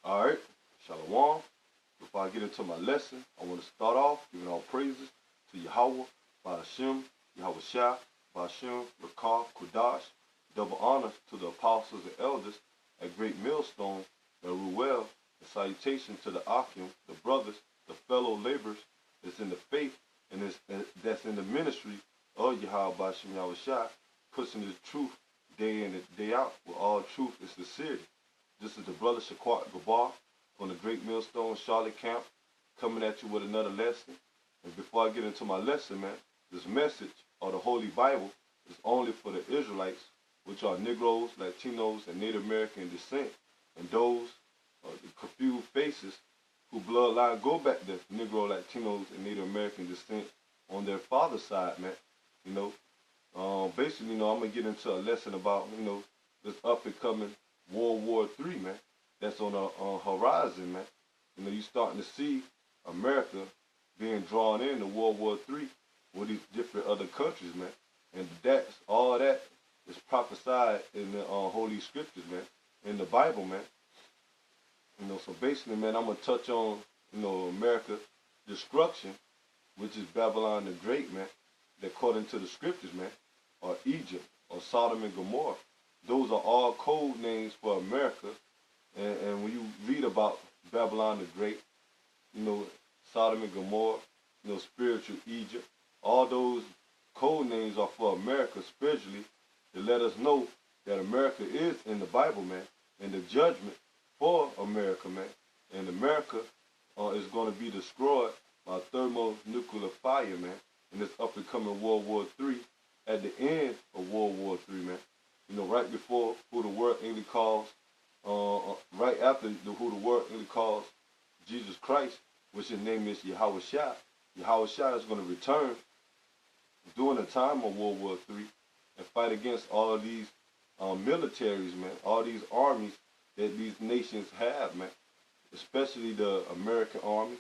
All right, Shalom. Before I get into my lesson, I want to start off giving all praises to Yahweh, Ba'ashem, Yahweh Shah, Ba'ashem, Rakah, Kudash. Double honor to the apostles and elders at Great Millstone, the Ruel, and salutation to the Akim, the brothers, the fellow laborers that's in the faith and that's in the ministry of Yahweh, Ba'ashem, Yahweh Shah, pushing the truth day in and day out with all truth and sincerity. This is the brother Shaquat Gabar from the Great Millstone Charlotte camp coming at you with another lesson. And before I get into my lesson, man, this message of the Holy Bible is only for the Israelites, which are Negroes, Latinos, and Native American descent, and those the confused faces who bloodline go back to Negro, Latinos, and Native American descent on their father's side, man. Basically, I'm gonna get into a lesson about, this up and coming World War III, man. That's on the horizon, man. You're starting to see America being drawn into World War III with these different other countries, man. And all that is prophesied in the Holy Scriptures, man, in the Bible, man. So basically, man, I'm gonna touch on, America destruction, which is Babylon the Great, man, that according to the Scriptures, man, or Egypt, or Sodom and Gomorrah. Those are all code names for America. And when you read about Babylon the Great, Sodom and Gomorrah, spiritual Egypt, all those code names are for America spiritually to let us know that America is in the Bible, man, and the judgment for America, man. And America is going to be destroyed by thermonuclear fire, man, in this up and coming World War III, at the end of World War III, man. Right before who the world English calls, right after who the world English calls Jesus Christ, which his name is Yahweh Shah. Yahweh Shah is going to return during the time of World War III and fight against all of these militaries, man, all these armies that these nations have, man, especially the American Army,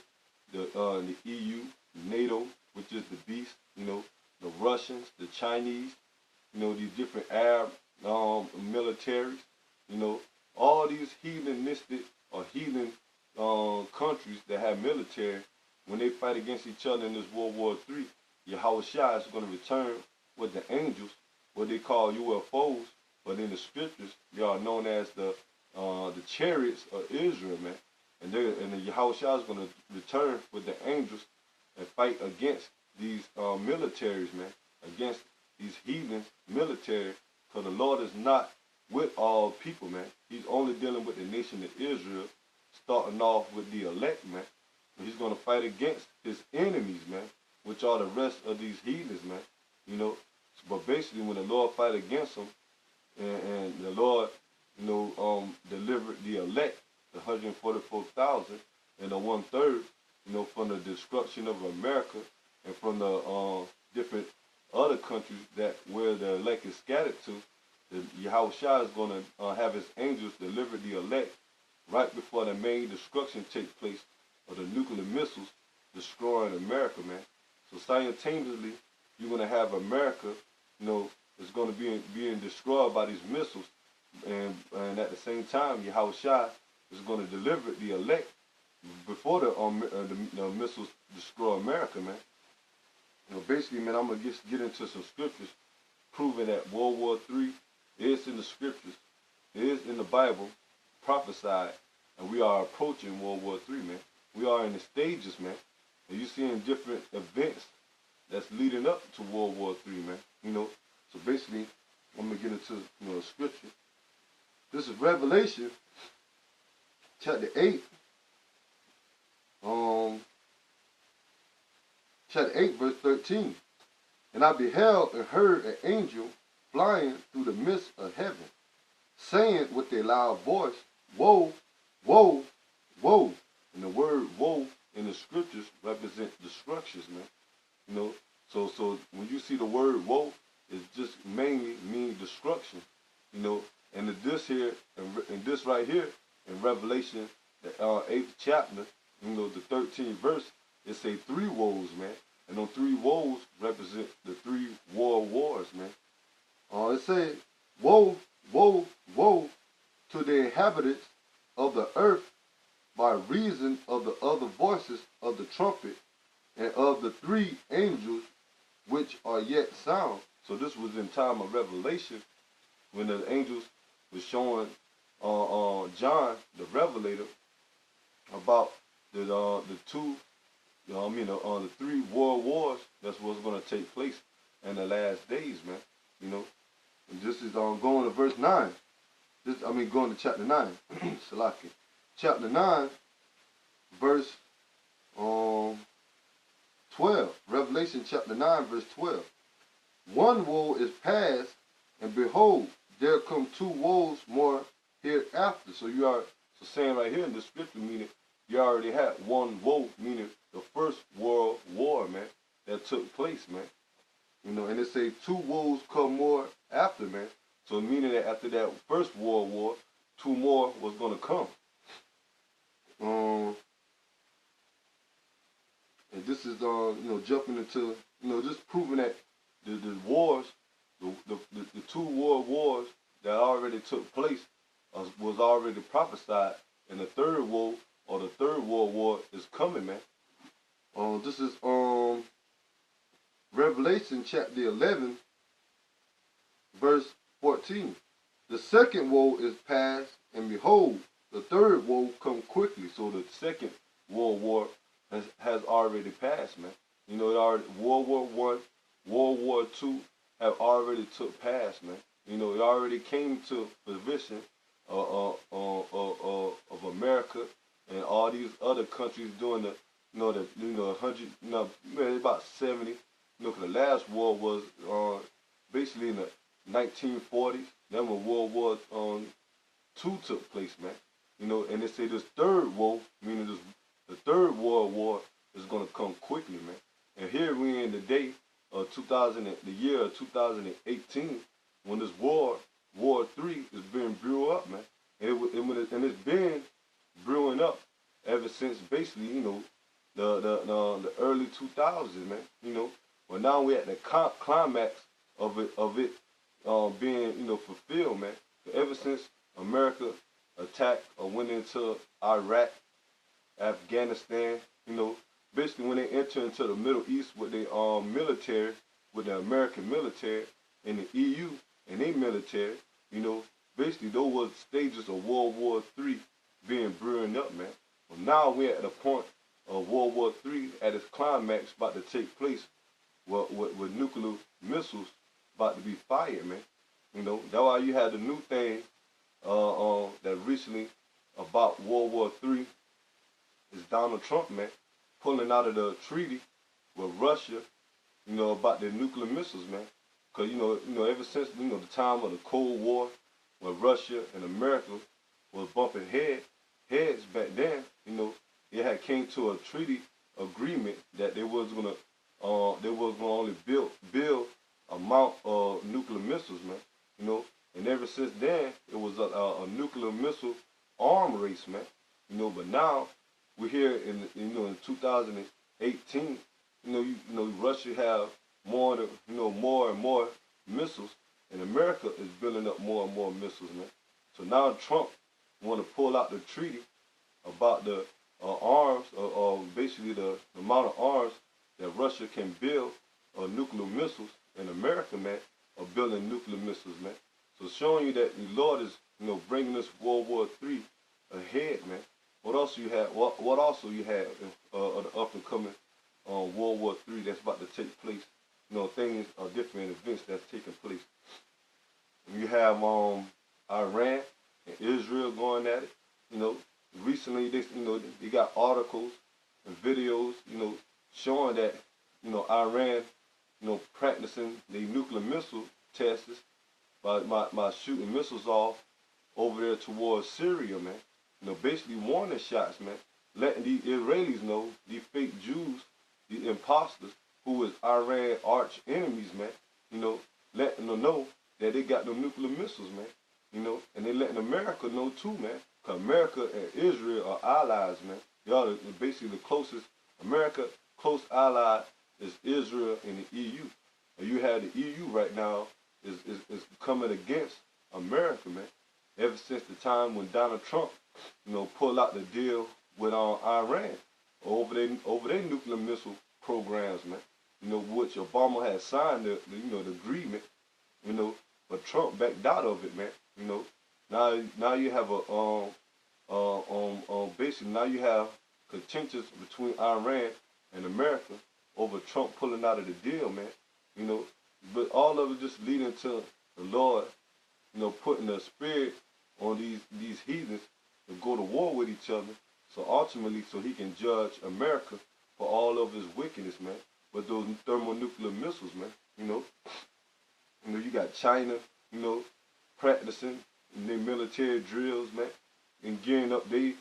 the EU, NATO, which is the beast, the Russians, the Chinese, these different Arab militaries, all these heathenistic or heathen countries that have military, when they fight against each other in this World War III, Yahweh Shah is going to return with the angels, what they call UFOs, but in the scriptures, they are known as the chariots of Israel, man. And the Yahweh Shah is going to return with the angels and fight against these militaries, man, against these heathens military, because the Lord is not with all people, man. He's only dealing with the nation of Israel, starting off with the elect, man. And he's going to fight against his enemies, man, which are the rest of these heathens, man. But basically, when the Lord fight against them, and the Lord, delivered the elect, the 144,000, and the 1/3, from the destruction of America and from the different other countries that where the elect is scattered to, the Yahweh Shah is going to have his angels deliver the elect right before the main destruction takes place of the nuclear missiles destroying America, man. So simultaneously, you're going to have America, is going to be being destroyed by these missiles, and at the same time, Yahweh Shah is going to deliver the elect before the missiles destroy America, man. Basically, man, I'm going to get into some scriptures proving that World War III is in the scriptures, is in the Bible, prophesied, and we are approaching World War III, man. We are in the stages, man, and you're seeing different events that's leading up to World War III, man. So basically, I'm going to get into, the scripture. This is Revelation, chapter 8, chapter 8, verse 13. And I beheld and heard an angel flying through the midst of heaven, saying with a loud voice, Woe, woe, woe. And the word woe in the scriptures represents destructions, man. So when you see the word woe, it just mainly means destruction, And this right here in Revelation, the 8th chapter, the 13th verse, it say 3 woes, man. And those 3 woes represent the 3 wars, man. It said, Woe, woe, woe to the inhabitants of the earth by reason of the other voices of the trumpet and of the 3 angels which are yet sound. So this was in time of Revelation when the angels were showing John the Revelator about the 2, the 3 world wars that's what's going to take place in the last days, man. And this is going to verse 9. Going to chapter 9. Salaki. Chapter 9, verse 12. Revelation chapter 9, verse 12. One woe is past, and behold, there come 2 woes more hereafter. So saying right here in the scripture, meaning you already had 1 woe, meaning the first world war, man, that took place, man. And it say 2 woes come more after, man. So meaning that after that first world war, 2 more was gonna come. And this is jumping into just proving that the wars, the 2 world wars that already took place was already prophesied, and the 3rd woe or the 3rd world war is coming, man. This is Revelation chapter 11, verse 14. The 2nd woe is past, and behold, the 3rd woe come quickly. So the 2nd world war has already passed, man. World War I, World War II have already took place, man. It already came to position of America and all these other countries doing about 70. Cause the last war was basically in the 1940s. Then when World War II took place, man. And they say this 3rd woe, meaning the 3rd World War, is gonna come quickly, man. And here we in the day of the year of 2018, when this War 3 is being brewed up, man. And it's been brewing up ever since basically, the early 2000s, man. Well, now we're at the climax of it being, fulfilled, man. Ever since America attacked or went into Iraq, Afghanistan, basically when they enter into the Middle East with their military, with the American military and the EU and their military, basically those were stages of World War III being brewing up, man. Well, now we're at the point of World War III at its climax about to take place with nuclear missiles about to be fired, man. That's why you had the new thing that recently about World War III is Donald Trump, man, pulling out of the treaty with Russia, about the nuclear missiles, man. Because, ever since, the time of the Cold War, when Russia and America was bumping heads back then, it had came to a treaty agreement that they was gonna only build amount of nuclear missiles, man. And ever since then, it was a nuclear missile arm race, man. But now we're here in 2018. Russia have more and more missiles, and America is building up more and more missiles, man. So now Trump want to pull out the treaty about the arms, or basically the amount of arms that Russia can build nuclear missiles, and America, man, are building nuclear missiles, man. So showing you that the Lord is, bringing this World War III ahead, man. What else you have? What also you have the up and coming World War III that's about to take place? Things are different events that's taking place. And you have Iran and Israel going at it. Recently they got articles and videos, showing that Iran, practicing the nuclear missile tests by shooting missiles off over there towards Syria, man. Basically warning shots, man, letting the Israelis know, these fake Jews, the imposters, who is Iran arch enemies, man, letting them know that they got them nuclear missiles, man, and they letting America know too, man, because America and Israel are allies, man. Y'all are basically the closest. America close ally is Israel and the EU. And you have the EU right now is coming against America, man. Ever since the time when Donald Trump, pulled out the deal with Iran over their nuclear missile programs, man. You know, which Obama had signed the agreement, you know, but Trump backed out of it, man. You know, now you have basically now you have contentions between Iran and America over Trump pulling out of the deal, man. You know, but all of it just leading to the Lord, you know, putting a spirit on these heathens to go to war with each other. So ultimately, so he can judge America for all of his wickedness, man. With those thermonuclear missiles, man. You know, you got China, you know, practicing in their military drills, man, and gearing up their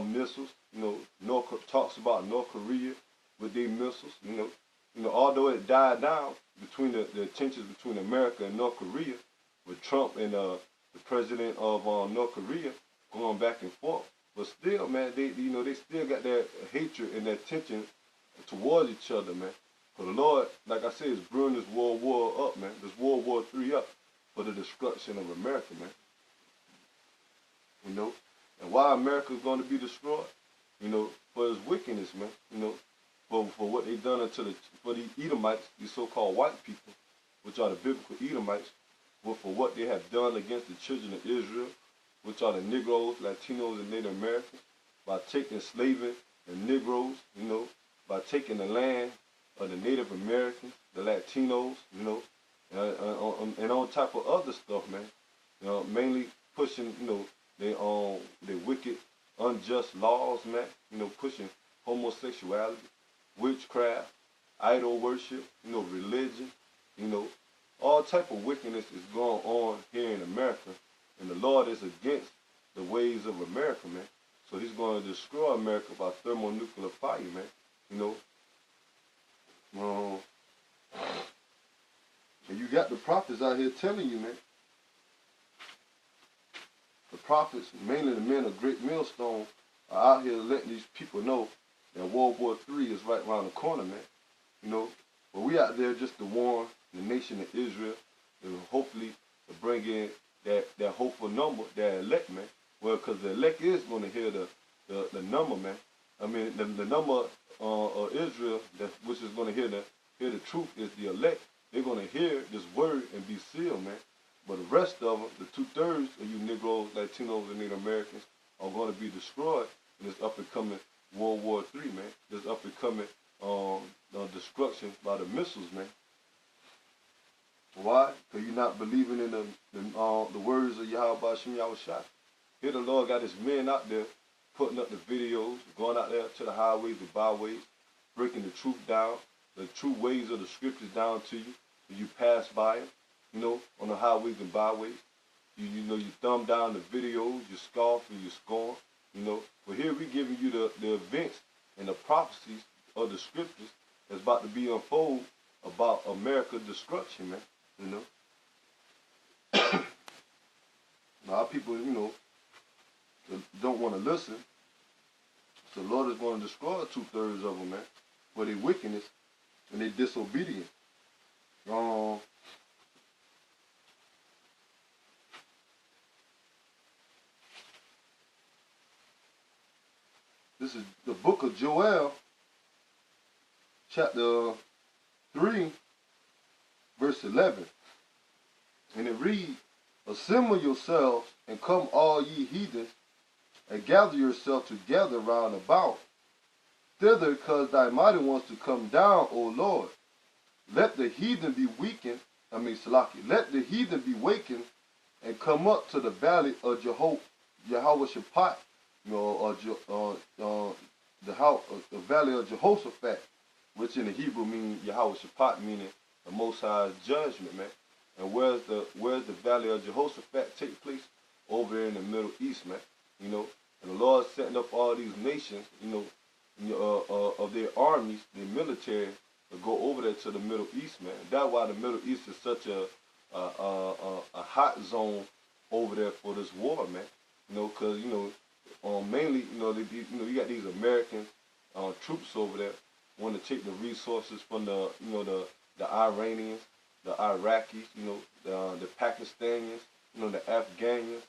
missiles. You know, talks about North Korea with their missiles. You know, although it died down between the tensions between America and North Korea, with Trump and the president of North Korea going back and forth, but still, man, they still got that hatred and that tension towards each other, man. For the Lord, like I said, is brewing this World War up, man. This World War III up for the destruction of America, man. You know, and why America is going to be destroyed? You know, for its wickedness, man. You know, for what they done for the Edomites, these so-called white people, which are the biblical Edomites, for what they have done against the children of Israel, which are the Negroes, Latinos, and Native Americans, by taking slaving the Negroes, you know, by taking the land of the Native Americans, the Latinos, you know, and on top of other stuff, man. You know, mainly pushing, you know, their wicked, unjust laws, man. You know, pushing homosexuality, witchcraft, idol worship, you know, religion, you know, all type of wickedness is going on here in America, and the Lord is against the ways of America, man. So he's going to destroy America by thermonuclear fire, man. You know. And you got the prophets out here telling you, man. The prophets, mainly the men of Great Millstone, are out here letting these people know that World War III is right around the corner, man. You know, but we out there just to warn the nation of Israel, and hopefully to bring in that hopeful number, that elect, man. Well, because the elect is going to hear the number, man. I mean, the number of Israel, which is going to hear the truth, is the elect. They're going to hear this word and be sealed, man. But the rest of them, the 2/3 of you Negroes, Latinos, and Native Americans are going to be destroyed in this up-and-coming World War III, man. This up-and-coming destruction by the missiles, man. Why? Because you're not believing in the words of Yahweh Hashem Yahushua. Here the Lord got his men out there putting up the videos, going out there to the highways, the byways, breaking the truth down, the true ways of the scriptures down to you. You pass by it, you know, on the highways and byways. You know, you thumb down the videos, you scoff and you scorn, you know. But here we giving you the events and the prophecies of the scriptures that's about to be unfold about America's destruction, man, you know. A lot of people, you know, don't want to listen. So the Lord is going to destroy 2/3 of them, man, for their wickedness and their disobedience. This is the book of Joel, chapter 3, verse 11. And it reads, "Assemble yourselves and come all ye heathens, and gather yourselves together round about. Thither, because thy mighty wants to come down, O Lord. Let the heathen be weakened, let the heathen be wakened, and come up to the valley of Yahweh Shaphat, you know, the valley of Jehoshaphat, which in the Hebrew means Yahweh Shaphat, meaning the Most High's judgment, man. And where's the valley of Jehoshaphat take place? Over there in the Middle East, man. You know, and the Lord setting up all these nations, you know, of their armies, their military, to go over there to the Middle East, man. That's why the Middle East is such a hot zone over there for this war, man. You know, because you know, mainly, you know, you got these American troops over there want to take the resources from the Iranians, the Iraqis, you know, the Pakistanians, you know, the Afghanians,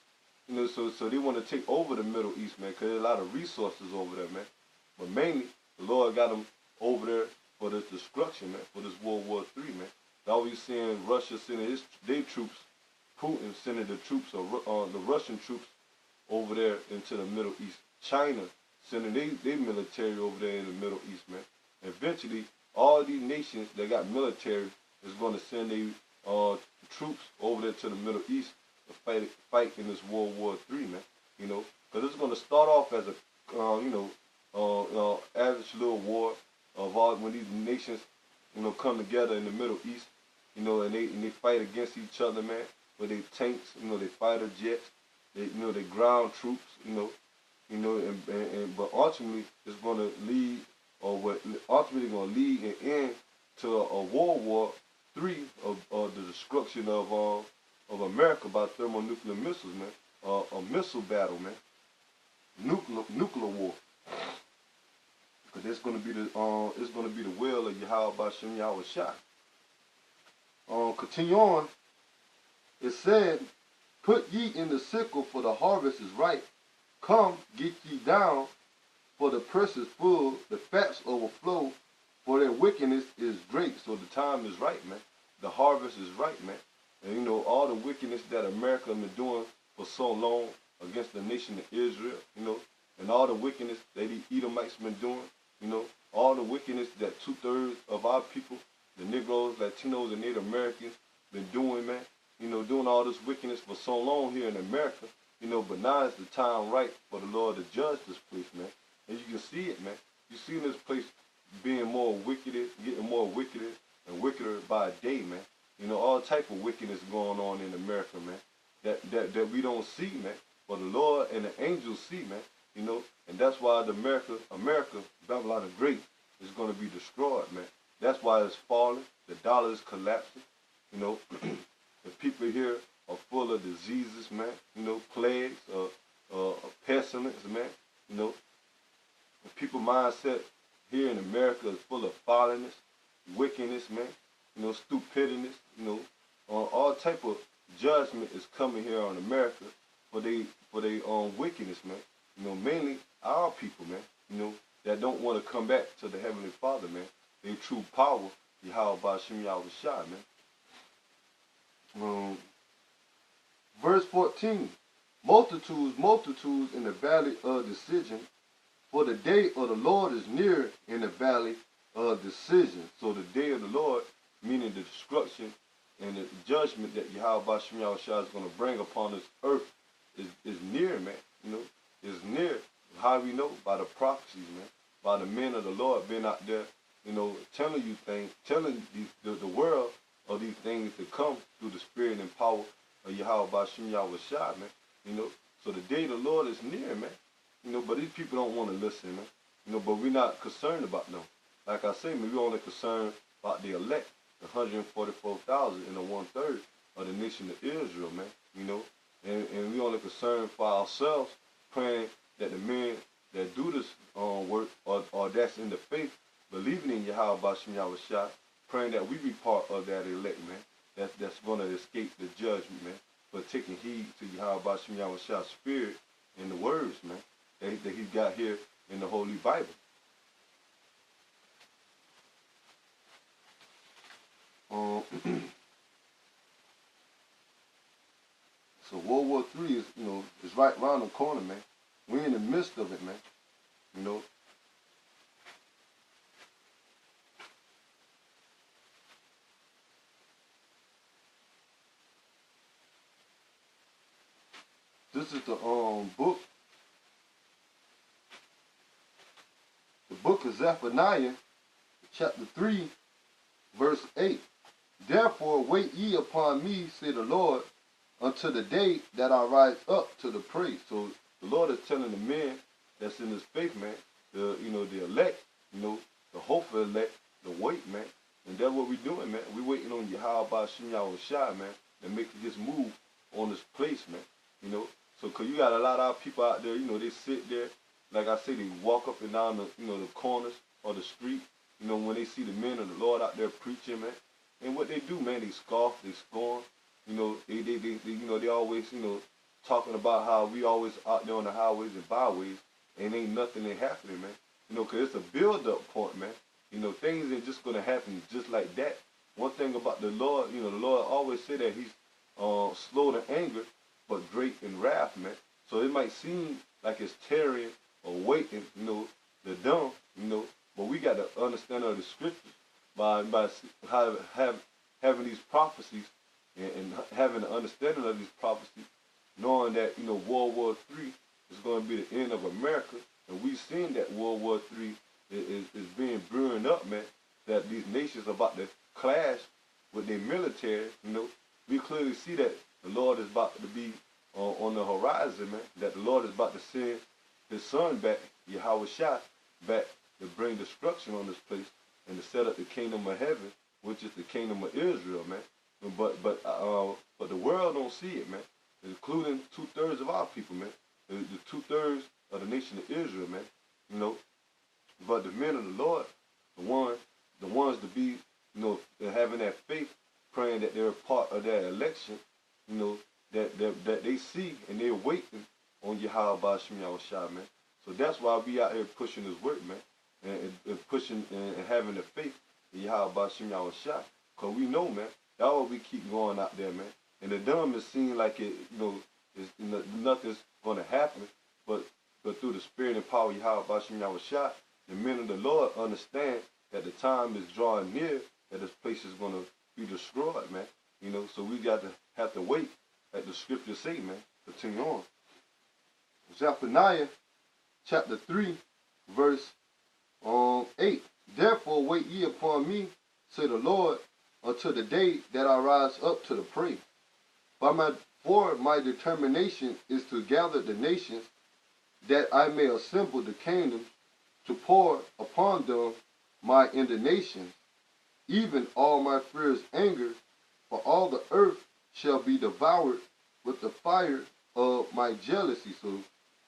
So they want to take over the Middle East, man, because there's a lot of resources over there, man. But mainly, the Lord got them over there for this destruction, man, for this World War III, man. Now we seeing Russia sending their troops, Putin sending the troops, the Russian troops over there into the Middle East. China sending their military over there in the Middle East, man. Eventually, all these nations that got military is going to send their troops over there to the Middle East to fight in this World War III, man. Because it's going to start off as a average little war of all when these nations, come together in the Middle East, and they fight against each other, man. With their tanks, they fighter jets, they ground troops, but ultimately it's going to lead, ultimately going to lead and end to a World War III of the destruction of America by thermonuclear missiles, man. A missile battle, man. Nuclear war. Because it's going to be the will of Yahweh Bashem Yahweh Shai. Continue on. It said, "Put ye in the sickle, for the harvest is ripe. Come, get ye down, for the press is full, the fats overflow, for their wickedness is great." So the time is right, man. The harvest is right, man. And all the wickedness that America has been doing for so long against the nation of Israel, and all the wickedness that the Edomites been doing, all the wickedness that 2/3 of our people, the Negroes, Latinos, and Native Americans, been doing, man. Doing all this wickedness for so long here in America, but now is the time right for the Lord to judge this place, man. And you can see it, man. You see this place being more wicked, getting more wickeder and wickeder by a day, man. All type of wickedness going on in America, man. That we don't see, man. But the Lord and the angels see, man. And that's why America, Babylon the Great, is going to be destroyed, man. That's why it's falling. The dollar is collapsing. The people here are full of diseases, man. Plagues, pestilence, man. The people mindset here in America is full of folliness, wickedness, man. Stupidity, all type of judgment is coming here on America for they wickedness, man. Mainly our people, man. That don't want to come back to the Heavenly Father, man. Their true power, Yahweh Bashem Yahweh Shai, man. Verse 14, multitudes in the valley of decision, for the day of the Lord is near in the valley of decision. So the day of the Lord, meaning the destruction and the judgment that Yahweh Bashem Yahweh Shai is going to bring upon this earth is near, man. Is near. How we know? By the prophecies, man. By the men of the Lord being out there, telling you things, telling the world of these things to come through the spirit and power of Yahweh Bashem Yahweh Shai, man. So the day of the Lord is near, man. But these people don't want to listen, man. But we're not concerned about them. Like I say, man, we're only concerned about the elect, the 144,000 and the 1/3 of the nation of Israel, man. And we only concerned for ourselves, praying that the men that do this work or that's in the faith, believing in Yahweh Bashem Yahweh Shai, praying that we be part of that elect, man. That's going to escape the judgment, man, for taking heed to Yahweh Bashem Yahweh Shai's spirit and the words, man, that he got here in the Holy Bible. So World War III is right around the corner, man. We're in the midst of it, man. This is the book of Zephaniah, chapter 3, verse 8. Therefore wait ye upon me, say the Lord, until the day that I rise up to the praise. So the Lord is telling the men that's in this faith, man, the elect, the hopeful elect, the wait, man. And that's what we're doing, man. We're waiting on Yahweh Bashem Yahweh Shai, man, to make his move on this place, man. So because you got a lot of our people out there, they sit there, like I say, they walk up and down the corners of the street, when they see the men of the Lord out there preaching, man. And what they do, man, they scoff, they scorn, they always, talking about how we always out there on the highways and byways and ain't nothing ain't happening, man. You know, because it's a build-up point, man. You know, things ain't just going to happen just like that. One thing about the Lord, you know, the Lord always said that he's slow to anger, but great in wrath, man. So it might seem like it's tarrying or waiting, you know, the dumb, you know, but we got to understand of the scriptures by having these prophecies and having the understanding of these prophecies, knowing that, you know, World War III is going to be the end of America. And we've seen that World War III is being brewing up, man, that these nations are about to clash with their military. You know, we clearly see that the Lord is about to be on the horizon, man, that the Lord is about to send his son back, Yahweh Shah, back to bring destruction on this place and to set up the kingdom of heaven, which is the kingdom of Israel, man. But the world don't see it, man, including 2/3 of our people, man. The 2/3 of the nation of Israel, man. You know, but the men of the Lord, the ones to be, you know, having that faith, praying that they're a part of that election, you know, that they see and they're waiting on Yahweh Ba'Shem Yahushua, man. So that's why we out here pushing this work, man, and pushing and having the faith in Yahweh Ba'Shem Yahushua. Because we know, man, that's why we keep going out there, man. And the dumb is seen like it, you know, nothing's going to happen, but through the spirit and power of Yahweh Ba'Shem Yahushua, the men of the Lord understand that the time is drawing near, that this place is going to be destroyed, man. You know, so we got to have to wait, like the scriptures say, man. Continue on. Zephaniah chapter 3, verse 8. Therefore wait ye upon me, say the Lord, until the day that I rise up to the prey. For my determination is to gather the nations, that I may assemble the kingdoms, to pour upon them my indignation, even all my fierce anger, for all the earth shall be devoured with the fire of my jealousy. So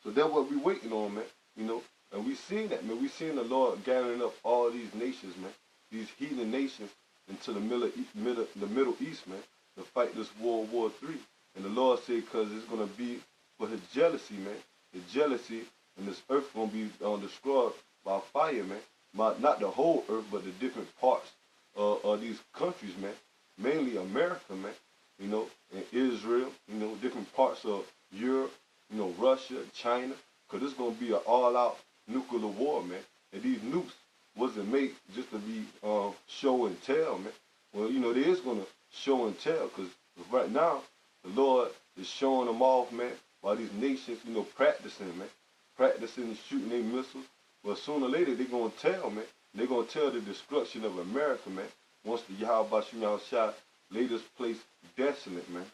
that's what we're waiting on, man. You know, and we seen that, man. We seen the Lord gathering up all these nations, man, these heathen nations into the Middle East, man, to fight this World War III. And the Lord said, because it's going to be for his jealousy, man. His jealousy, and this earth going to be destroyed by fire, man. Not the whole earth, but the different parts of these countries, man. Mainly America, man. You know, and Israel, you know, different parts of Europe, you know, Russia, China. Because it's going to be an all-out nuclear war, man. And these nukes wasn't made just to be show and tell, man. Well, you know, they is going to show and tell, because right now, the Lord is showing them off, man, while these nations, you know, practicing, man. Practicing and shooting their missiles. Well, sooner or later, they're going to tell, man. They're going to tell the destruction of America, man. Once the Yahweh Ba'Shem Yahushua lay this place desolate, man.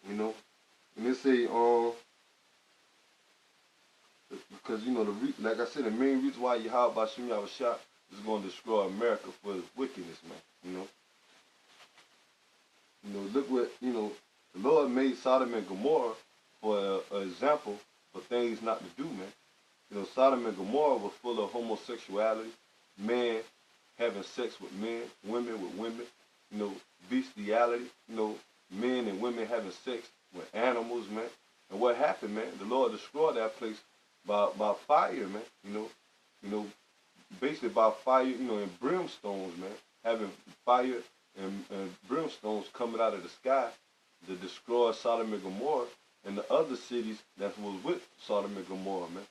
You know? And they say, because, you know, like I said, the main reason why Yahweh Ba'Shem Yahushua is going to destroy America for his wickedness, man. You know? You know, look what, you know, the Lord made Sodom and Gomorrah for an example for things not to do, man. You know, Sodom and Gomorrah were full of homosexuality, men having sex with men, women with women, you know, bestiality, you know, men and women having sex with animals, man. And what happened, man? The Lord destroyed that place by fire, man. You know, basically by fire, you know, and brimstones, man. Having fire and brimstones coming out of the sky to destroy Sodom and Gomorrah and the other cities that was with Sodom and Gomorrah, man.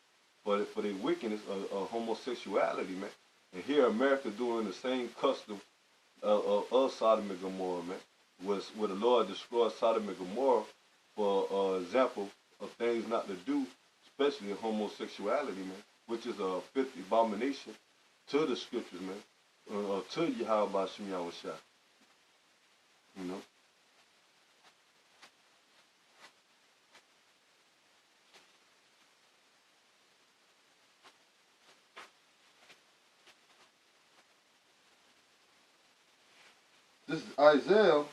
For their wickedness of homosexuality, man. And here America doing the same custom of Sodom and Gomorrah, man. Where the Lord destroyed Sodom and Gomorrah for example of things not to do, especially in homosexuality, man, which is a fifth abomination to the scriptures, man, to Yahweh Ba'Shem Yahushua. You know? This is Isaiah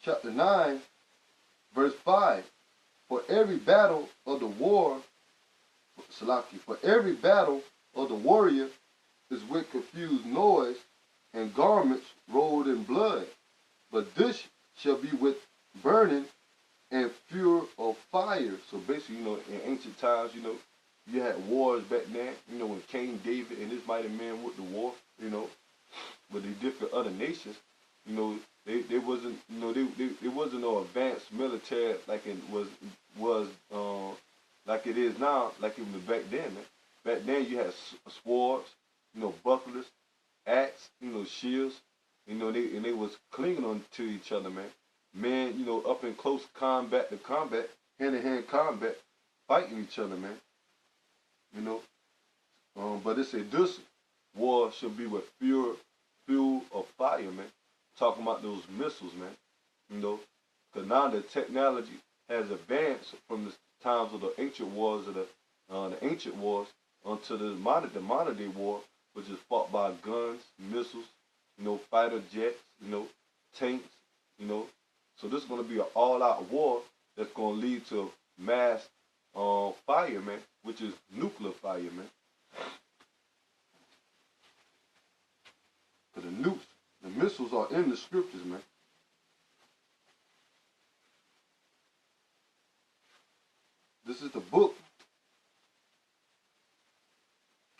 chapter 9, verse 5. For every battle of the war, for every battle of the warrior is with confused noise and garments rolled in blood. But this shall be with burning and fury of fire. So basically, you know, in ancient times, you know, you had wars back then, you know, when King David and his mighty men went to war, you know, with the different other nations, you know, they wasn't, you know, they wasn't no advanced military like it was like it is now, like it was back then, man. Back then you had swords, you know, bucklers, axe, you know, shields, you know, they was clinging on to each other, man. Men, you know, up in close combat to combat, hand-to-hand combat, fighting each other, man. You know, but it said this war should be with fuel of fire, man. Talking about those missiles, man. You know, because now the technology has advanced from the times of the ancient wars of the ancient wars onto the modern day war, which is fought by guns, missiles, you know, fighter jets, you know, tanks, you know. So this is going to be an all-out war that's going to lead to mass fire, man, which is nuclear fire, man. But the nukes, the missiles are in the scriptures, man. This is the book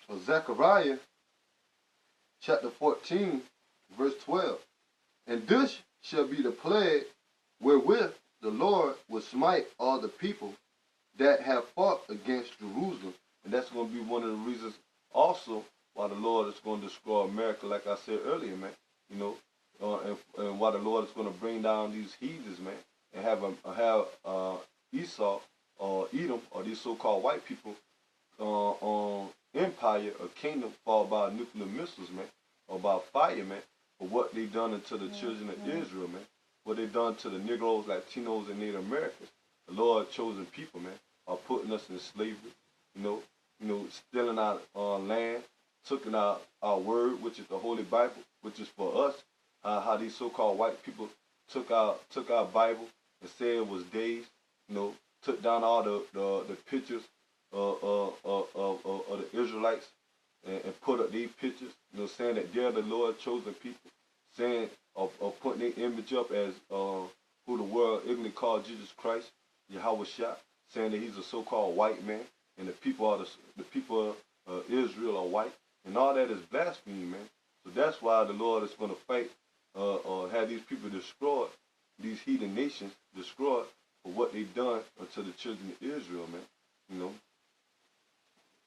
of Zechariah, chapter 14, verse 12. And this shall be the plague wherewith the Lord will smite all the people that have fought against Jerusalem. And that's going to be one of the reasons also why the Lord is going to destroy America, like I said earlier, man. You know, and why the Lord is going to bring down these heathens, man, and have Esau or Edom or these so-called white people empire or kingdom fall by nuclear missiles, man, or by fire, man, for what they done unto the children of Israel, man. What they done to the Negroes, Latinos, and Native Americans. The Lord chosen people, man, are putting us in slavery, you know, stealing our land, taking our word, which is the Holy Bible, which is for us. How these so-called white people took our Bible and said it was days, you know, took down all the pictures of the Israelites and put up these pictures, you know, saying that they're the Lord chosen people, saying of putting their image up as who the world ignorantly called Jesus Christ, Yahweh Shah, saying that he's a so-called white man, and the people of Israel are white, and all that is blasphemy, man. So that's why the Lord is going to fight or have these people destroyed, these heathen nations destroyed for what they done unto the children of Israel, man. You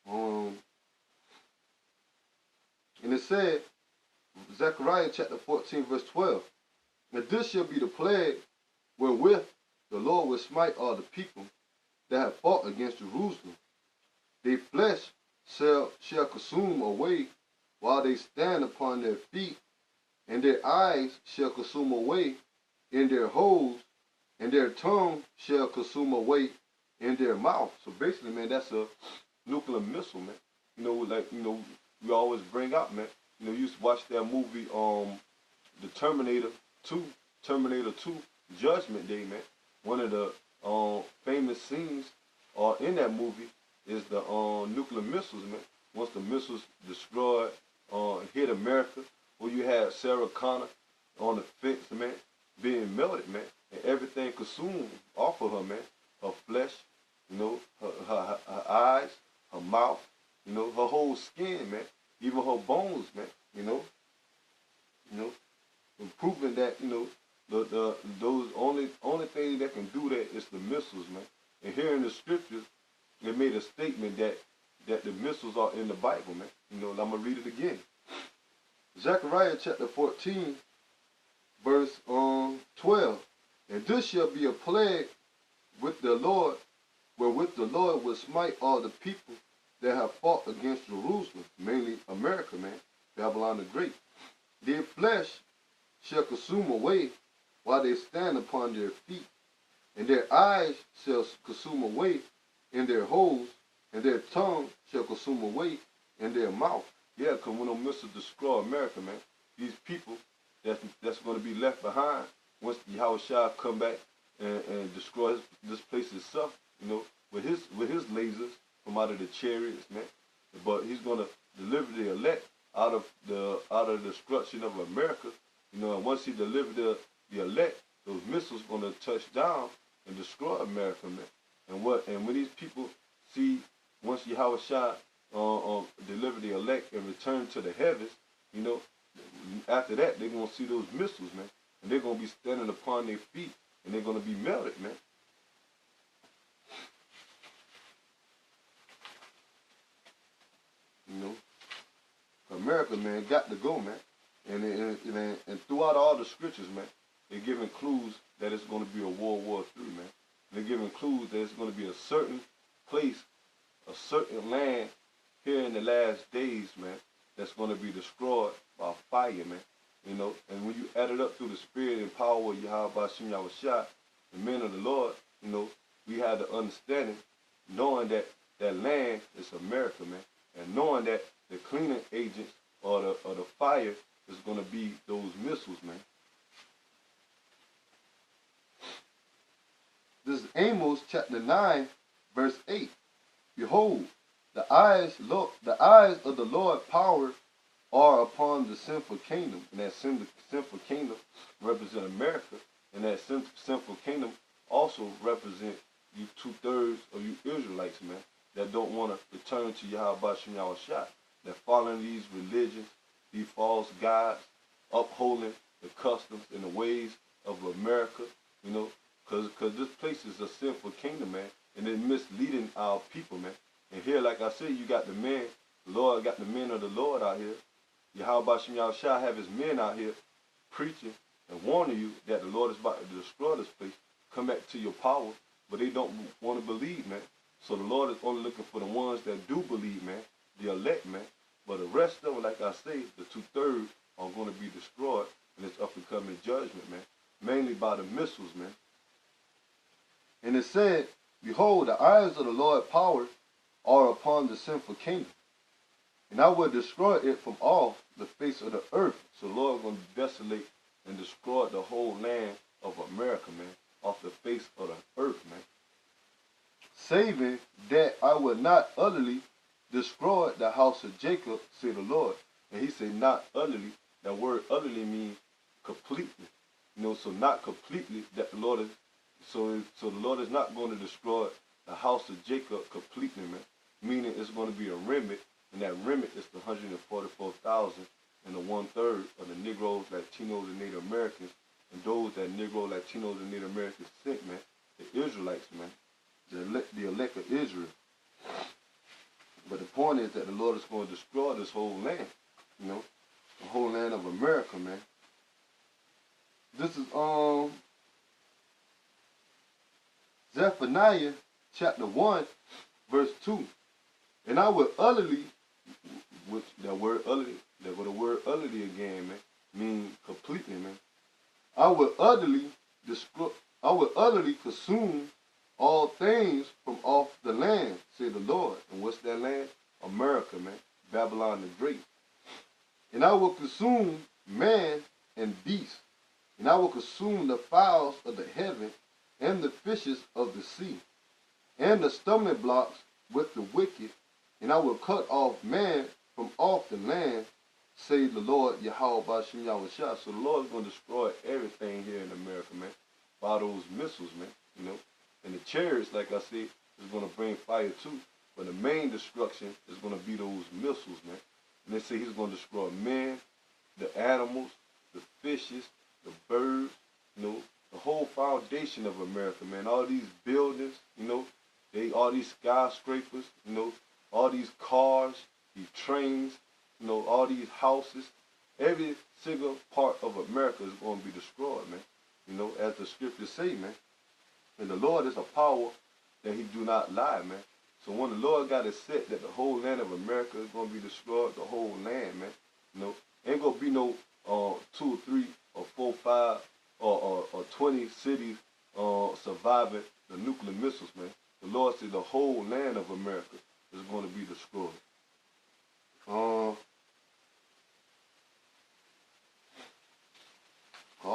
know. And it said, Zechariah chapter 14, verse 12, and this shall be the plague wherewith the Lord will smite all the people that have fought against Jerusalem. Their flesh shall consume away while they stand upon their feet, and their eyes shall consume away in their holes, and their tongue shall consume away in their mouth. So basically, man, that's a nuclear missile, man. You know, like, you know, we always bring up, man. You know, you used to watch that movie, the Terminator 2, Judgment Day, man. One of the famous scenes in that movie is the nuclear missiles, man. Once the missiles destroyed, hit America, where you had Sarah Connor on the fence, man, being melted, man, and everything consumed off of her, man. Her flesh, you know, her eyes, her mouth, you know, her whole skin, man, even her bones, man, you know, and proving that, you know, those only thing that can do that is the missiles, man. And here in the scriptures, they made a statement that the missiles are in the Bible, man. You know, and I'm gonna read it again. Zechariah chapter 14, verse 12. And this shall be a plague with the Lord, wherewith the Lord will smite all the people that have fought against Jerusalem, mainly America, man, Babylon the Great. Their flesh shall consume away while they stand upon their feet, and their eyes shall consume away in their holes, and their tongue shall consume away in their mouth. Yeah, because when the missiles destroy America, man, these people that's going to be left behind once Yahweh Shah come back and destroy this place itself, you know, with his lasers from out of the chariots, man. But he's going to deliver the elect out of the destruction of America, you know. And once he delivers the elect, those missiles going to touch down and destroy America, man. And when these people see, once Yahweh Shah deliver the elect and return to the heavens, you know, after that they're gonna see those missiles, man, and they're gonna be standing upon their feet, and they're gonna be melted, man. You know, America, man, got to go, man. And throughout all the scriptures, man, they're giving clues that it's going to be a World War III, man. They're giving clues that it's going to be a certain place, a certain land here in the last days, man, that's going to be destroyed by fire, man. You know, and when you add it up through the spirit and power of Yahweh Bashim Yahushua, the men of the Lord, you know, we have the understanding, knowing that that land is America, man, and knowing that the cleaning agents or the fire is going to be those missiles, man. This is Amos chapter 9, verse 8. Behold, the eyes of the Lord power are upon the sinful kingdom, and that sinful kingdom represent America, and that sinful kingdom also represent you 2/3 of you Israelites, man, that don't want to return to Yahweh Bashim Yahushua, that following these religions, these false gods, upholding the customs and the ways of America, you know, because this place is a sinful kingdom, man, and it's misleading our people, man. And here, like I said, you got the men, the Lord got the men of the Lord out here. Yahweh Bashim Yahushua have his men out here preaching and warning you that the Lord is about to destroy this place. Come back to your power, but they don't want to believe, man. So the Lord is only looking for the ones that do believe, man, the elect, man. But the rest of them, like I say, the 2/3 are going to be destroyed in this up and coming judgment, man. Mainly by the missiles, man. And it said, behold, the eyes of the Lord power are upon the sinful kingdom, and I will destroy it from off the face of the earth. So the Lord is going to desolate and destroy the whole land of America, man, off the face of the earth, man. Saving that I will not utterly destroy the house of Jacob, say the Lord. And he said not utterly. That word utterly means completely. You know, so not completely, that the Lord is, so the Lord is not going to destroy the house of Jacob completely, man. Meaning it's going to be a remnant, and that remnant is the 144,000 and the 1/3 of the Negroes, Latinos, and Native Americans, and those that Negro, Latinos, and Native Americans sent, man, the Israelites, man, the elect of Israel. But the point is that the Lord is going to destroy this whole land, you know, the whole land of America, man. This is Zephaniah chapter 1, verse 2. And I will utterly, which that word utterly, that with the word utterly again, man, mean completely, man. I will utterly destroy, I will utterly consume all things from off the land, say the Lord. And what's that land? America, man. Babylon the Great. And I will consume man and beast. And I will consume the fowls of the heaven and the fishes of the sea, and the stumbling blocks with the wicked. And I will cut off man from off the land, say the Lord Yahweh Bashim Yahushua. So the Lord is going to destroy everything here in America, man, by those missiles, man, you know. And the chariots, like I said, is going to bring fire too. But the main destruction is going to be those missiles, man. And they say he's going to destroy men, the animals, the fishes, the birds, you know, the whole foundation of America, man. All these buildings, you know, all these skyscrapers, you know, all these cars, these trains, you know, all these houses. Every single part of America is going to be destroyed, man. You know, as the scriptures say, man. And the Lord is a power that he do not lie, man. So when the Lord got it set that the whole land of America is going to be destroyed, the whole land, man, you know, ain't going to be no 2 or 3 or 4, 5 or 20 cities surviving the nuclear missiles, man. The Lord said the whole land of America is going to be destroyed. All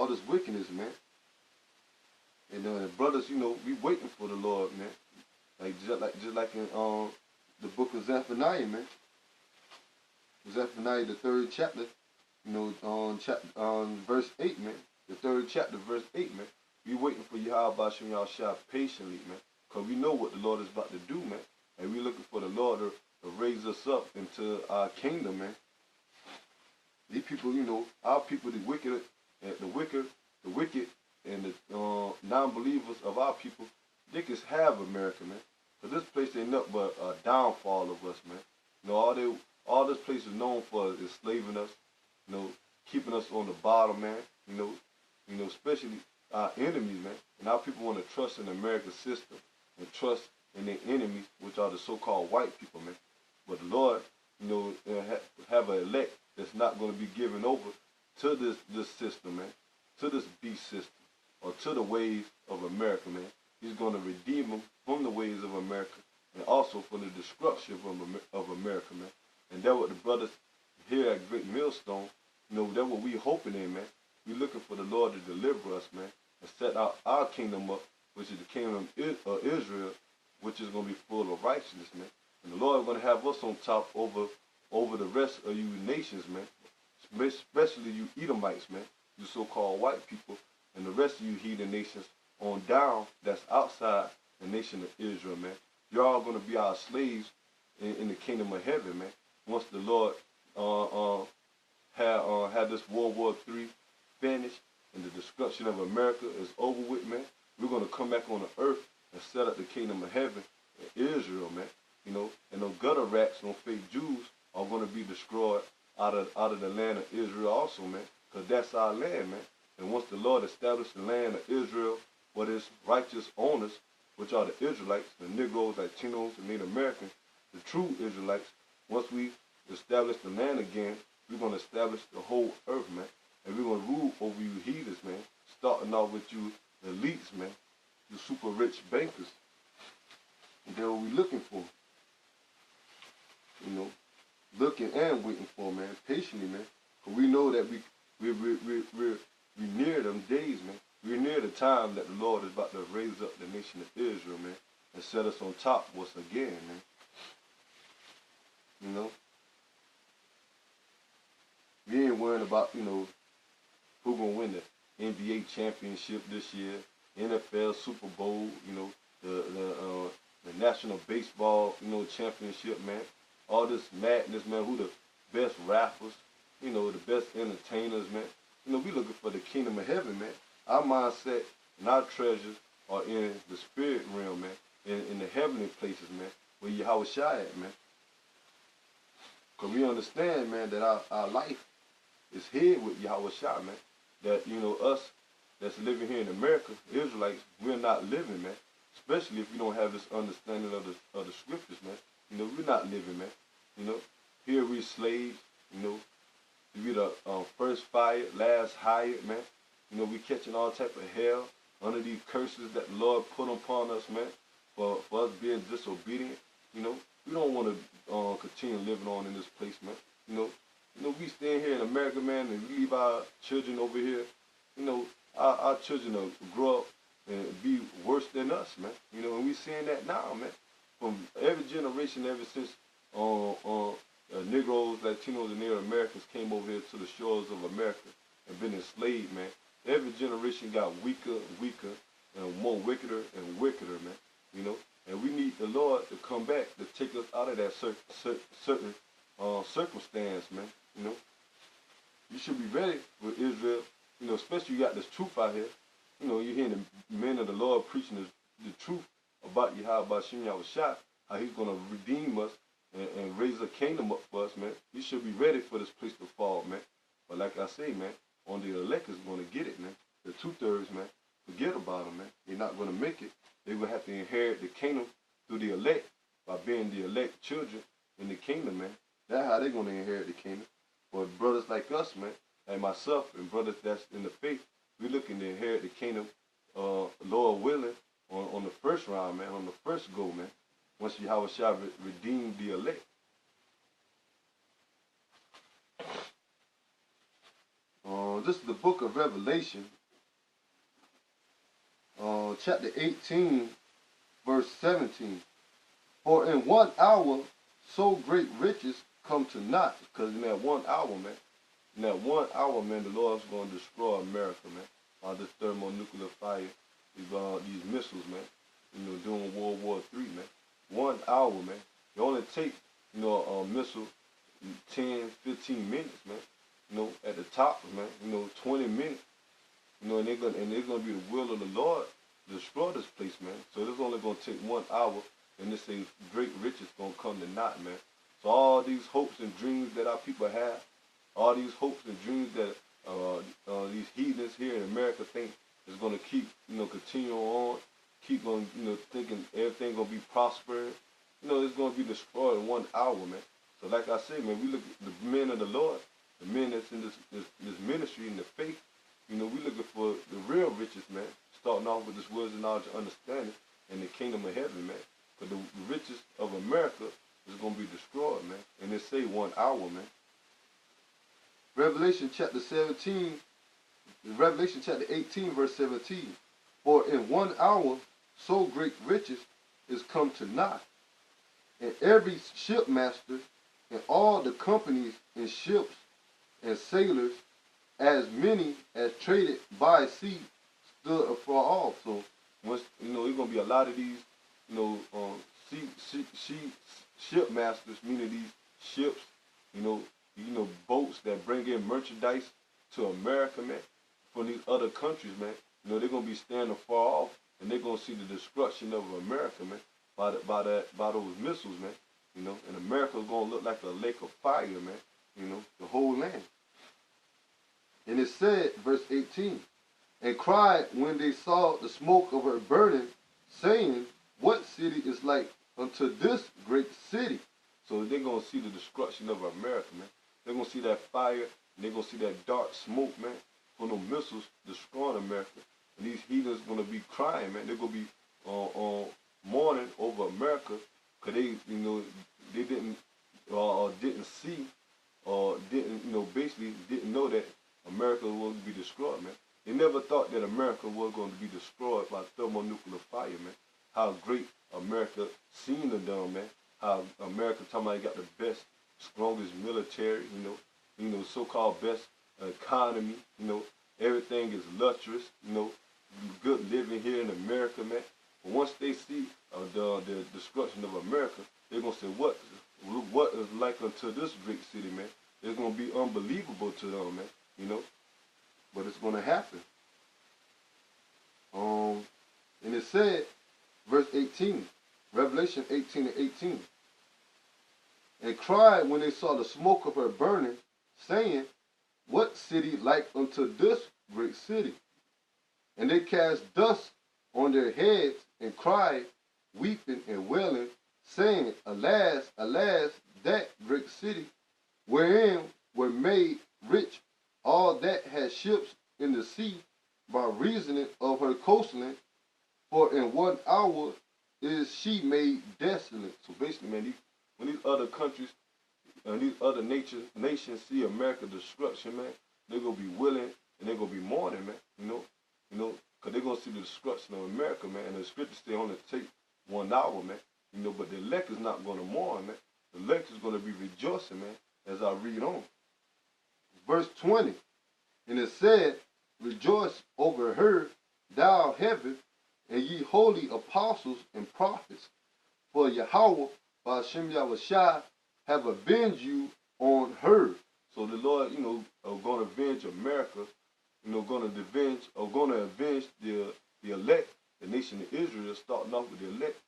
this wickedness, man. And brothers, you know, we waiting for the Lord, man. Just like in the book of Zephaniah, man. Zephaniah, the 3rd chapter, you know, verse 8, man. The 3rd chapter, verse 8, man. We waiting for Yahweh Shem Yahushua patiently, man. Because we know what the Lord is about to do, man. And we looking for the Lord to raise us up into our kingdom, man. These people, you know, our people, the wicked, and the non-believers of our people, they can have America, man. Because this place ain't nothing but a downfall of us, man. You know, all this place is known for is enslaving us, you know, keeping us on the bottom, man. You know, especially our enemies, man. And our people want to trust in the American system and trust in their enemies, which are the so-called white people, man. But the Lord, you know, have an elect that's not going to be given over to this system, man, to this beast system, or to the ways of America, man. He's going to redeem them from the ways of America and also from the destruction of America, man. And that's what the brothers here at Great Millstone, you know, that's what we hoping in, man. We looking for the Lord to deliver us, man, and set our kingdom up, which is the kingdom of Israel, which is going to be full of righteousness, man. And the Lord is going to have us on top over the rest of you nations, man, especially you Edomites, man, you so-called white people, and the rest of you heathen nations on down that's outside the nation of Israel, man. You're all going to be our slaves in the kingdom of heaven, man. Once the Lord had this World War III finished and the destruction of America is over with, man, we're going to come back on the earth and set up the kingdom of heaven in Israel, man. You know, and those gutter rats, those fake Jews are going to be destroyed out of the land of Israel also, man, because that's our land, man. And once the Lord established the land of Israel with its righteous owners, which are the Israelites, the Negroes, Latinos, and Native Americans, the true Israelites, once we establish the land again, we're going to establish the whole earth, man. And we're going to rule over you heathens, man, starting off with you elites, man, you super rich bankers. And that's what we're looking for. You know, looking and waiting for, man, patiently, man. Because we know that we're near them days, man. We're near the time that the Lord is about to raise up the nation of Israel, man, and set us on top once again, man. You know, we ain't worrying about, you know, who gonna win the NBA championship this year, NFL Super Bowl, you know, the National Baseball, you know, championship, man. All this madness, man. Who the best rappers, you know, the best entertainers, man. You know, we looking for the kingdom of heaven, man. Our mindset and our treasures are in the spirit realm, man, in the heavenly places, man, where Yahweh Shai at, man. Because we understand, man, that our life is hid with Yahweh Shai, man. That, you know, us that's living here in America, Israelites, we're not living, man. Especially if you don't have this understanding of the scriptures, man. You know, we're not living, man. You know, here we slaves, you know. We the first fired, last hired, man. You know, we catching all type of hell under these curses that the Lord put upon us, man, for us being disobedient. You know, we don't want to continue living on in this place, man. You know, we staying here in America, man, and we leave our children over here. You know, our children will grow up and be worse than us, man. You know, and we seeing that now, man. From every generation, ever since Negroes, Latinos, and Native Americans came over here to the shores of America and been enslaved, man. Every generation got weaker and weaker and more wickeder and wickeder, man. You know, and we need the Lord to come back to take us out of that certain circumstance, man. You know, you should be ready for Israel. You know, especially you got this truth out here. You know, you're hearing the men of the Lord preaching the truth about Yahweh Shem Yahushua, how he's going to redeem us and raise a kingdom up for us, man. We should be ready for this place to fall, man. But like I say, man, only the elect is going to get it, man. The 2/3, man, forget about them, man. They're not going to make it. They're going to have to inherit the kingdom through the elect by being the elect children in the kingdom, man. That's how they're going to inherit the kingdom. But brothers like us, man, and myself and brothers that's in the faith, we're looking to inherit the kingdom, Lord willing, on the first round, man, on the first go, man. Once Yahweh shall redeem the elect. This is the book of Revelation, chapter 18, verse 17. For in 1 hour, so great riches come to naught. Because in that 1 hour, man, in that 1 hour, man, the Lord's going to destroy America, man. this thermonuclear fire, these missiles, man. During World War III, man. 1 hour, man. It only take, a missile 10, 15 minutes, man. At the top, man. 20 minutes. And they're gonna be the will of the Lord to destroy this place, man. So it's only gonna take 1 hour, and this thing great riches gonna come to naught, man. So all these hopes and dreams that our people have, all these hopes and dreams that these heathens here in America think is gonna keep, continue on, keep on, thinking everything gonna be prospering. It's gonna be destroyed in 1 hour, man. So like I say, man, we look at the men of the Lord, the men that's in this ministry and the faith. We looking for the real riches, man. Starting off with this wisdom, knowledge, and understanding in the kingdom of heaven, man. But the riches of America is going to be destroyed, man. And they say 1 hour, man. Revelation chapter 18, verse 17. For in 1 hour so great riches is come to naught, and every shipmaster and all the companies and ships and sailors, as many as traded by sea, stood afar off. So once it's gonna be a lot of these, ship masters, meaning these ships, boats that bring in merchandise to America, man, from these other countries, man. They're gonna be standing afar off, and they're gonna see the destruction of America, man, by those missiles, man. And America's gonna look like a lake of fire, man. The whole land. And it said, verse 18, and cried when they saw the smoke of her burning, saying, what city is like unto this great city? So they're going to see the destruction of America, man. They're going to see that fire, and they're going to see that dark smoke, man, from those missiles destroying America. And these heathens going to be crying, man. They're going to be mourning over America because they didn't see or didn't, basically didn't know that America was going to be destroyed, man. They never thought that America was going to be destroyed by thermonuclear fire, man. How great America seemed to them, man. How America talking about got the best, strongest military, so-called best economy, everything is luxurious, good living here in America, man. But once they see the destruction of America, they're going to say, what is like unto this great city, man? It's going to be unbelievable to them, man. But it's going to happen. And it said, verse 18, Revelation 18 and 18, and cried when they saw the smoke of her burning, saying, what city like unto this great city? And they cast dust on their heads and cried, weeping and wailing, saying, alas, alas, that great city, wherein were made rich all that had ships in the sea, by reason of her coastland, for in 1 hour is she made desolate. So basically, man, when these other countries and these other nations see America destruction, man, they're gonna be willing and they're gonna be mourning, man. Because they're gonna see the destruction of America, man. And the scriptures say only take 1 hour, man. But the elect is not gonna mourn, man. The elect is gonna be rejoicing, man, as I read on. Verse 20, and it said, rejoice over her, thou heaven, and ye holy apostles and prophets, for Yahweh, by Hashem Yahushua, have avenged you on her. So the Lord, are going to avenge America, going to avenge the elect, the nation of Israel, starting off with the elect,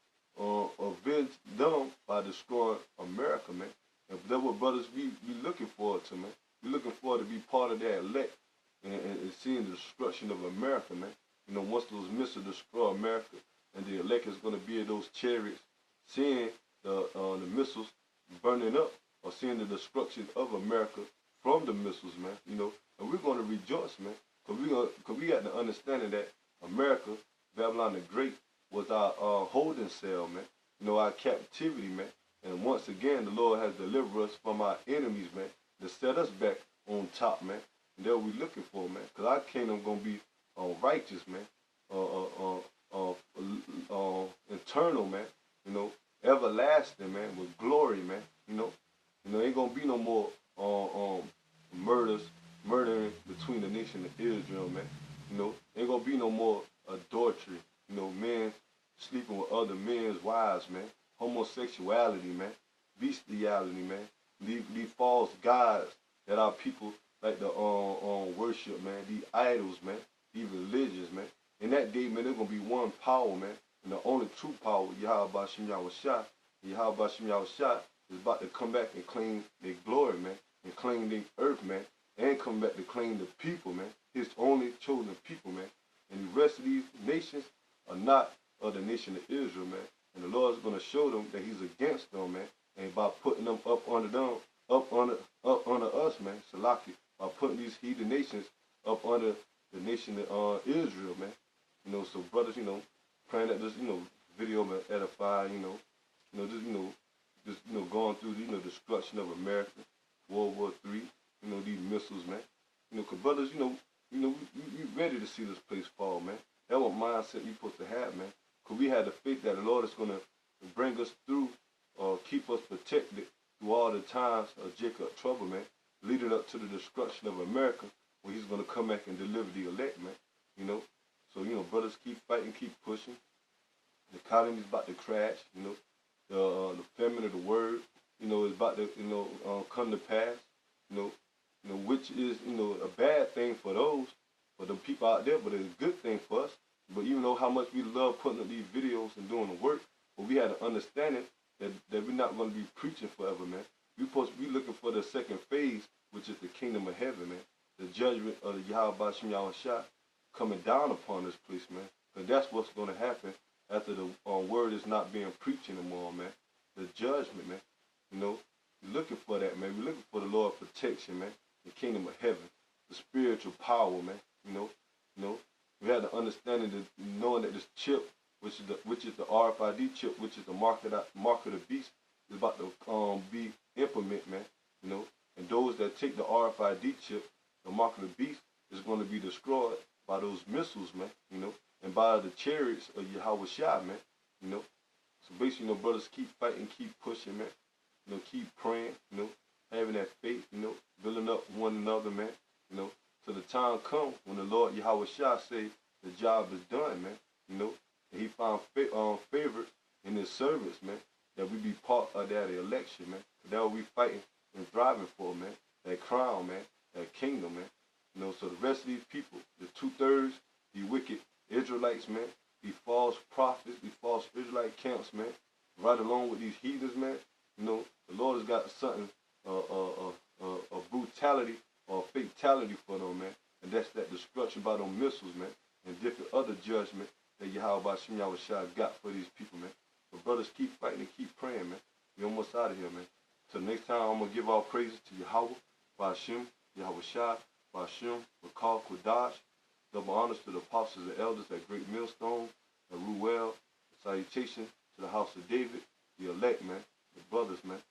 avenge them by destroying America, man. And that's what brothers we looking forward to, man. We're looking forward to be part of that elect and seeing the destruction of America, man. Once those missiles destroy America, and the elect is going to be in those chariots, seeing the missiles burning up, or seeing the destruction of America from the missiles, man. And we're going to rejoice, man, because we got the understanding that America, Babylon the Great, was our holding cell, man. Our captivity, man. And once again, the Lord has delivered us from our enemies, man, to set us back on top, man. And that's what we're looking for, man. Because our kingdom going to be righteous, man. Eternal, man. Everlasting, man, with glory, man. Ain't going to be no more murdering between the nation of Israel, man. gods, man. Homosexuality, man. Bestiality, man. These false gods that our people like to worship, man. These idols, man. These religions, man. In that day, man, there's going to be one power, man. And the only true power, Yahweh Shem Yahushua. Yahweh Shem Yahushua is about to come back and claim their glory, man. And claim the earth, man. And come back to claim the people, man. His only chosen people, man. And the rest of these nations are not of the nation of Israel, man. And the Lord is going to show them that he's against them, man. And by putting them up under us, man. Salaki. By putting these heathen nations up under the nation of Israel, man. You know, so brothers, you know, praying that this, you know, video may edify, just going through the, destruction of America, World War III, these missiles, man. Cause brothers, we ready to see this place fall, man. That's what mindset we supposed to have, man. Cause we had the faith that the Lord is gonna bring us through, keep us protected through all the times of Jacob's trouble, man, leading up to the destruction of America, when he's gonna come back and deliver the elect, man. So brothers, keep fighting, keep pushing. The economy's about to crash, the famine of the word, is about to, come to pass, which is, a bad thing for the people out there, but it's a good thing for us. But you know how much we love putting up these videos and doing the work, but we had to understand it that we're not going to be preaching forever, man. We're supposed to be looking for the second phase, which is the kingdom of heaven, man. The judgment of the Yahweh Shem Yahushua coming down upon this place, man. Because that's what's going to happen after the word is not being preached anymore, man. The judgment, man. We're looking for that, man. We're looking for the Lord's protection, man. The kingdom of heaven, the spiritual power, man. We had to understand it, knowing that this chip, which is the RFID chip, which is the mark of the beast, is about to be implemented, man. And those that take the RFID chip, the mark of the beast, is going to be destroyed by those missiles, man. And by the chariots of Yahweh Shai, man. So basically, brothers, keep fighting, keep pushing, man. Keep praying, having that faith, building up one another, man. Till the time comes when the Lord Yahweh Shai say the job is done, man. And he found favor in his service, man. That we be part of that election, man. That what we fighting and thriving for, man. That crown, man. That kingdom, man. So the rest of these people, the 2/3, the wicked Israelites, man. These false prophets, these false Israelite camps, man. Right along with these heathens, man. The Lord has got something, a brutality or a fatality for them, man. And that's that destruction by them missiles, man. And different other judgment that Yahweh Shem Yahushua got for these people, man. But brothers, keep fighting and keep praying, man. We're almost out of here, man. Till next time, I'm going to give all praises to Yahweh, Ba'ashem, Yahushua, Ba'ashem, Bakal, Kodash. Double honors to the apostles and elders at Great Millstone, and Ruel. Salutation to the house of David, the elect, man, the brothers, man.